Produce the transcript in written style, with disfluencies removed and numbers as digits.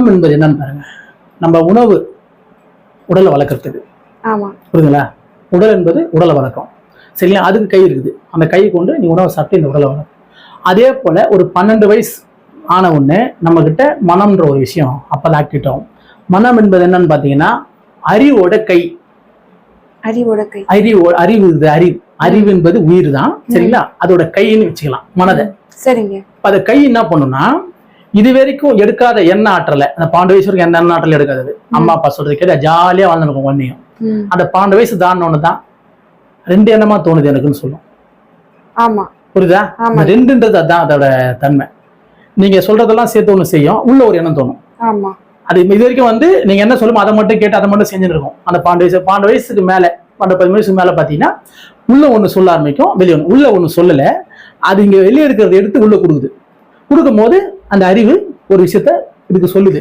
என்பது என்னன்னு பாருங்க. நம்ம உணவு உடலை வளர்க்கறதுக்கு. ஆமா. புரியுதுங்களா? உடல் என்பது உடலை வளர்க்கும். சரிங்களா? அதுக்கு கை இருக்குது. அந்த கையை கொண்டு நீ உணவை சாப்பிட்டு இந்த உடலை வளர்க்கும். அதே போல ஒரு 12 வயசு ஆன உடனே நம்ம கிட்ட மனம்ன்ற ஒரு விஷயம் அப்பதான் ஆக்டிவேட் ஆகும். மனம் என்பது என்னன்னு பாத்தீங்கன்னா அறிவோட கை. அறிவோட கை. அறிவு அறிவு என்பது உயிர் தான். சரிங்களா? அதோட கைன்னு வச்சுக்கலாம் மனதை. சரிங்க. அந்த கை என்ன பண்ணும்னா இது வரைக்கும் எடுக்காத எண்ண ஆற்றலை, அந்த 12 வயசு வரைக்கும் எந்த எண்ண ஆற்றல் எடுக்காது. அம்மா அப்பா சொல்றது கேட்டு ஜாலியா வாழ்ந்துருக்கும் குழந்தையும். அந்த 12 வயசு தாண்டினோன்னு தான் 2 எண்ணமா தோணுது எனக்குன்னு சொல்லும். ஆமா. புரியுதா? ரெண்டுன்றது அதான் அதோட தன்மை. நீங்க சொல்றதெல்லாம் சேர்த்து ஒண்ணு செய்யும், உள்ள ஒரு எண்ணம் தோணும். ஆமா. அது இது வரைக்கும் நீங்க என்ன சொல்லுமோ அதை மட்டும் கேட்டு அதை மட்டும் செஞ்சுட்டு இருக்கும். அந்த 12 வயசுக்கு மேல 12 வயசுக்கு மேல பாத்தீங்கன்னா உள்ள ஒண்ணு சொல்ல ஆரம்பிக்கும், வெளியே உள்ள ஒண்ணு சொல்லல. அது இங்க வெளியே எடுக்கிறத எடுத்து உள்ள கொடுக்குது. கொடுக்கும் போது அந்த அறிவு ஒரு விஷயத்த இதுக்கு சொல்லுது.